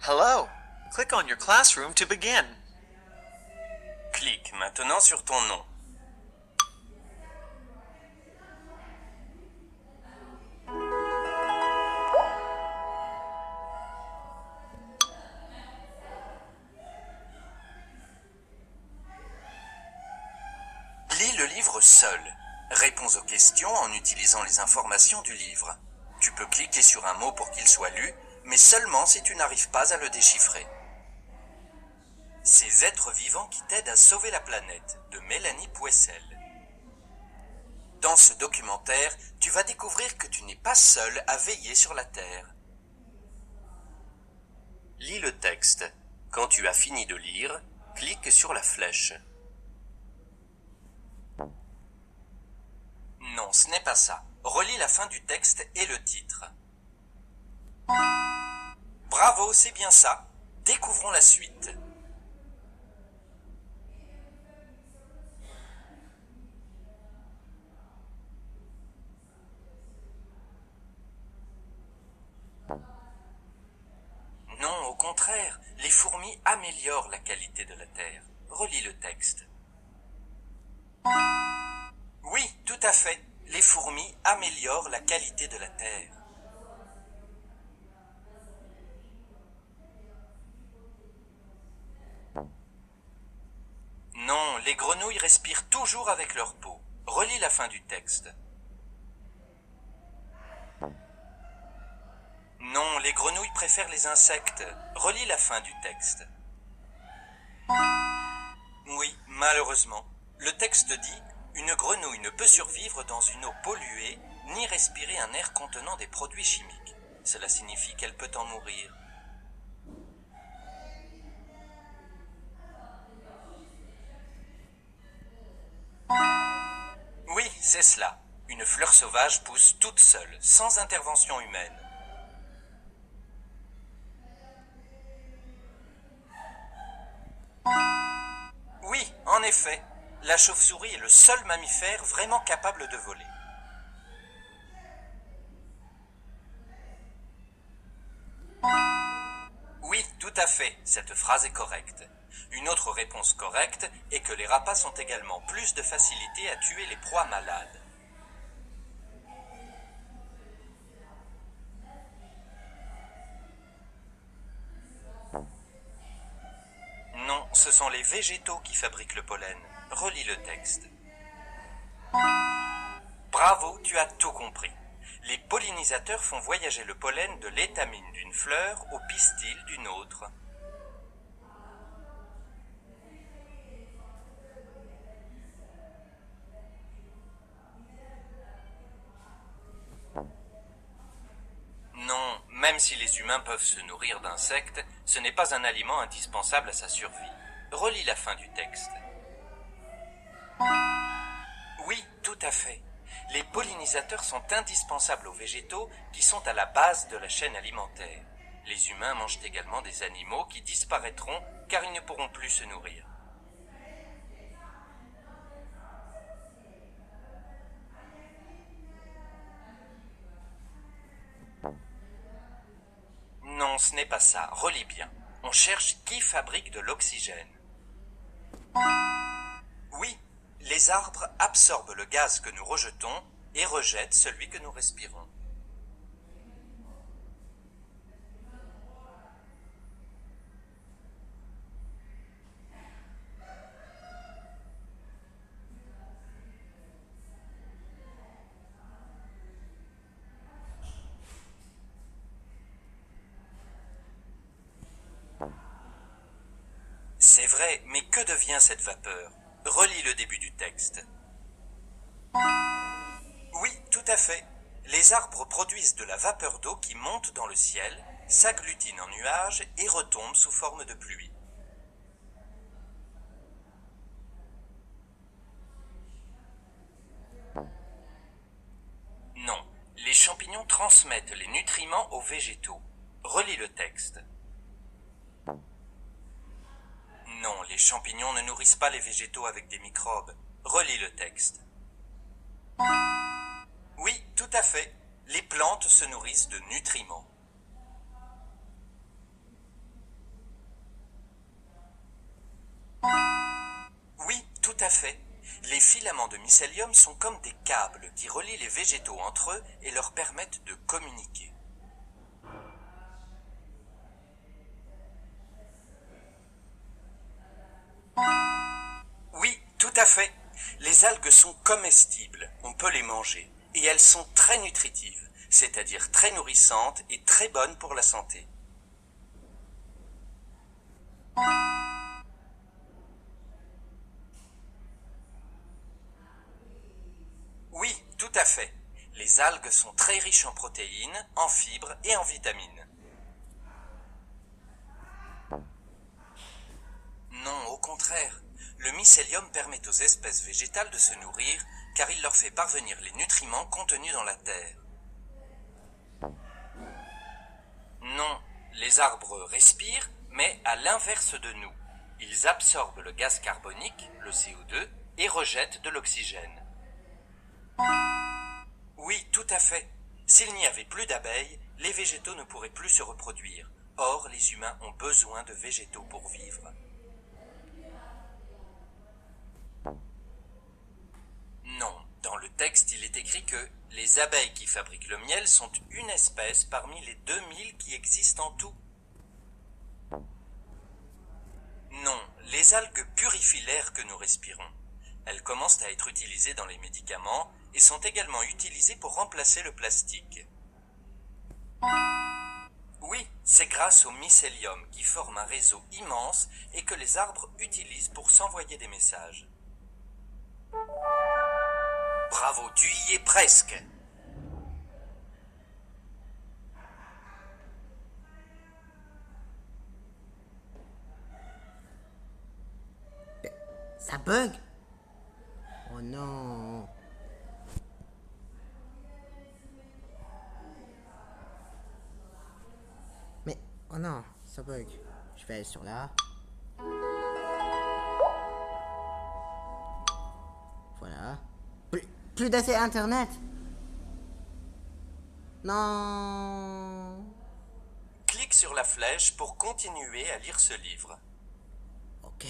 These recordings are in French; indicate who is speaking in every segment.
Speaker 1: Hello. Click on your classroom to begin.
Speaker 2: Clique maintenant sur ton nom. Lis le livre seul. Réponds aux questions en utilisant les informations du livre. Tu peux cliquer sur un mot pour qu'il soit lu, mais seulement si tu n'arrives pas à le déchiffrer. Ces êtres vivants qui t'aident à sauver la planète, de Mélanie Pouessel. Dans ce documentaire, tu vas découvrir que tu n'es pas seul à veiller sur la Terre. Lis le texte. Quand tu as fini de lire, clique sur la flèche. Non, ce n'est pas ça. Relis la fin du texte et le titre. Bravo, c'est bien ça. Découvrons la suite. Non, au contraire, les fourmis améliorent la qualité de la terre. Relis le texte. Oui, tout à fait. Les fourmis améliorent la qualité de la terre. Non, les grenouilles respirent toujours avec leur peau. Relis la fin du texte. Non, les grenouilles préfèrent les insectes. Relis la fin du texte. Oui, malheureusement. Le texte dit « Une grenouille ne peut survivre dans une eau polluée, ni respirer un air contenant des produits chimiques. Cela signifie qu'elle peut en mourir. » Oui, c'est cela. Une fleur sauvage pousse toute seule, sans intervention humaine. Oui, en effet, la chauve-souris est le seul mammifère vraiment capable de voler. Oui, tout à fait, cette phrase est correcte. Une autre réponse correcte est que les rapaces ont également plus de facilité à tuer les proies malades. Non, ce sont les végétaux qui fabriquent le pollen. Relis le texte. Bravo, tu as tout compris. Les pollinisateurs font voyager le pollen de l'étamine d'une fleur au pistil d'une autre. Non, même si les humains peuvent se nourrir d'insectes, ce n'est pas un aliment indispensable à sa survie. Relis la fin du texte. Oui, tout à fait. Les pollinisateurs sont indispensables aux végétaux qui sont à la base de la chaîne alimentaire. Les humains mangent également des animaux qui disparaîtront car ils ne pourront plus se nourrir. Non, ce n'est pas ça. Relis bien. On cherche qui fabrique de l'oxygène. Oui, les arbres absorbent le gaz que nous rejetons et rejettent celui que nous respirons. C'est vrai, mais que devient cette vapeur? Relis le début du texte. Oui, tout à fait. Les arbres produisent de la vapeur d'eau qui monte dans le ciel, s'agglutine en nuages et retombe sous forme de pluie. Non, les champignons transmettent les nutriments aux végétaux. Relis le texte. Non, les champignons ne nourrissent pas les végétaux avec des microbes. Relis le texte. Oui, tout à fait. Les plantes se nourrissent de nutriments. Oui, tout à fait. Les filaments de mycélium sont comme des câbles qui relient les végétaux entre eux et leur permettent de communiquer. Oui, tout à fait. Les algues sont comestibles, on peut les manger, et elles sont très nutritives, c'est-à-dire très nourrissantes et très bonnes pour la santé. Oui, tout à fait. Les algues sont très riches en protéines, en fibres et en vitamines. Non, au contraire. Le mycélium permet aux espèces végétales de se nourrir car il leur fait parvenir les nutriments contenus dans la terre. Non, les arbres respirent, mais à l'inverse de nous. Ils absorbent le gaz carbonique, le CO2, et rejettent de l'oxygène. Oui, tout à fait. S'il n'y avait plus d'abeilles, les végétaux ne pourraient plus se reproduire. Or, les humains ont besoin de végétaux pour vivre. Non, dans le texte, il est écrit que les abeilles qui fabriquent le miel sont une espèce parmi les 2000 qui existent en tout. Non, les algues purifient l'air que nous respirons. Elles commencent à être utilisées dans les médicaments et sont également utilisées pour remplacer le plastique. Oui, c'est grâce au mycélium qui forme un réseau immense et que les arbres utilisent pour s'envoyer des messages. Bravo, tu y es presque.
Speaker 3: Ça bug? Oh non. Mais, oh non, ça bug. Je vais aller sur là. Voilà. Plus d'accès à internet. Non.
Speaker 2: Clique sur la flèche pour continuer à lire ce livre.
Speaker 3: Ok.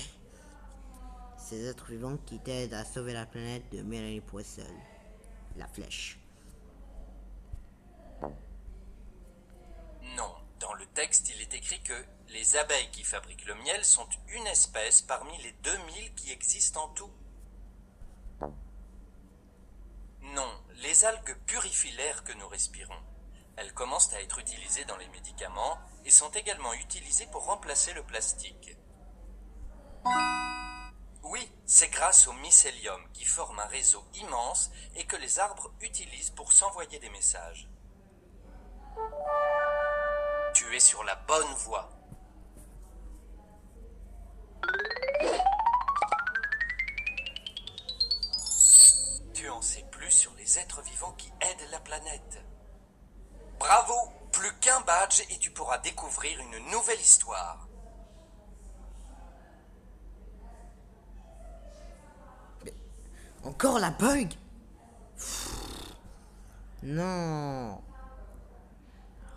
Speaker 3: Ces êtres vivants qui t'aident à sauver la planète de Mélanie Poisson. La flèche.
Speaker 2: Non, dans le texte, il est écrit que les abeilles qui fabriquent le miel sont une espèce parmi les 2000 qui existent en tout. Non, les algues purifient l'air que nous respirons. Elles commencent à être utilisées dans les médicaments et sont également utilisées pour remplacer le plastique. Oui, c'est grâce au mycélium qui forme un réseau immense et que les arbres utilisent pour s'envoyer des messages. Tu es sur la bonne voie. Tu en sais plus sur les êtres vivants qui aident la planète. Bravo, plus qu'un badge et tu pourras découvrir une nouvelle histoire.
Speaker 3: Encore la bug? Non.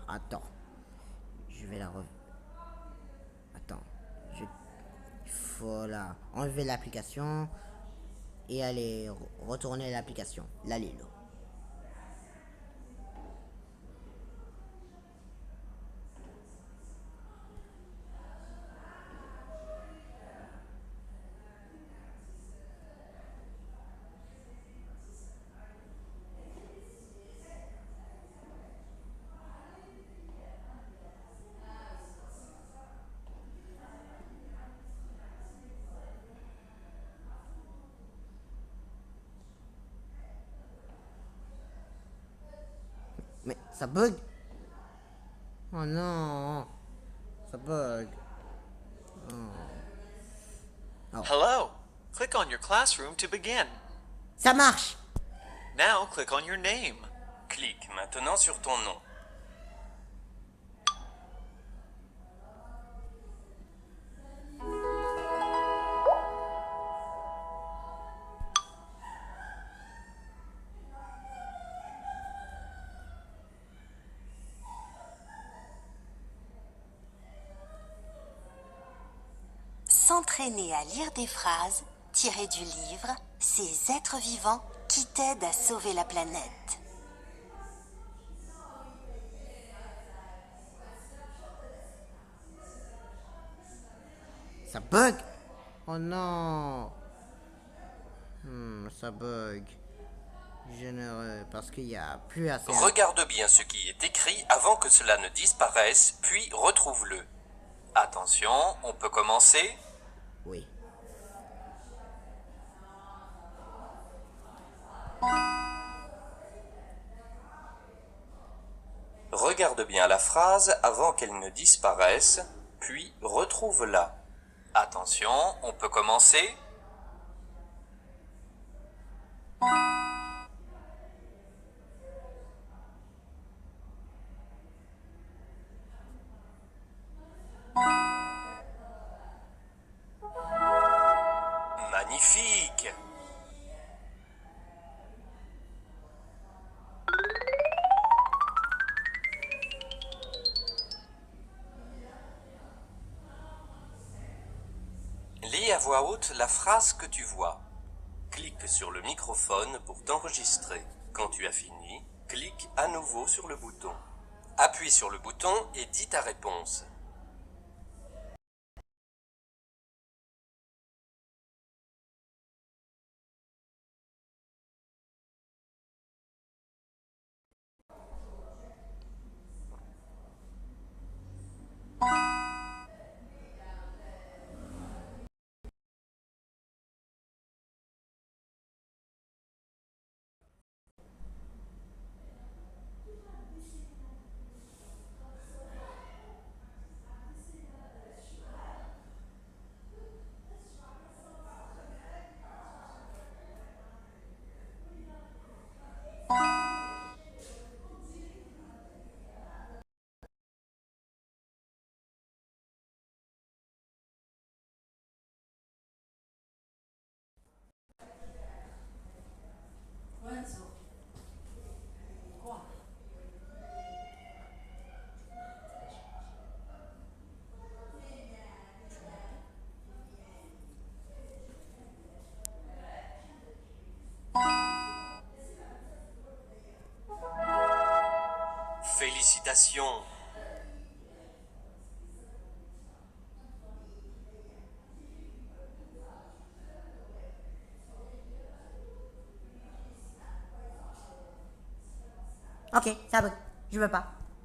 Speaker 3: Attends. Je vais la Attends. Il faut la enlever l'application et aller retourner l'application. La Lilo. Mais ça bug? Oh non. Ça bug.
Speaker 1: Hello. Click on your classroom to begin.
Speaker 3: Ça marche.
Speaker 1: Now click on your name.
Speaker 2: Clique maintenant sur ton nom.
Speaker 4: s'entraîner à lire des phrases tirées du livre Ces êtres vivants qui t'aident à sauver la planète.
Speaker 3: Ça bug? Oh non! Ça bug. Généreux, parce qu'il y a plus assez...
Speaker 2: Regarde bien ce qui est écrit avant que cela ne disparaisse, puis retrouve-le. Attention, on peut commencer.
Speaker 3: Oui.
Speaker 2: Regarde bien la phrase avant qu'elle ne disparaisse, puis retrouve-la. Attention, on peut commencer. Magnifique! Lis à voix haute la phrase que tu vois. Clique sur le microphone pour t'enregistrer. Quand tu as fini, clique à nouveau sur le bouton. Appuie sur le bouton et dis ta réponse. Félicitations!
Speaker 3: Ok, ça bug. Je veux pas.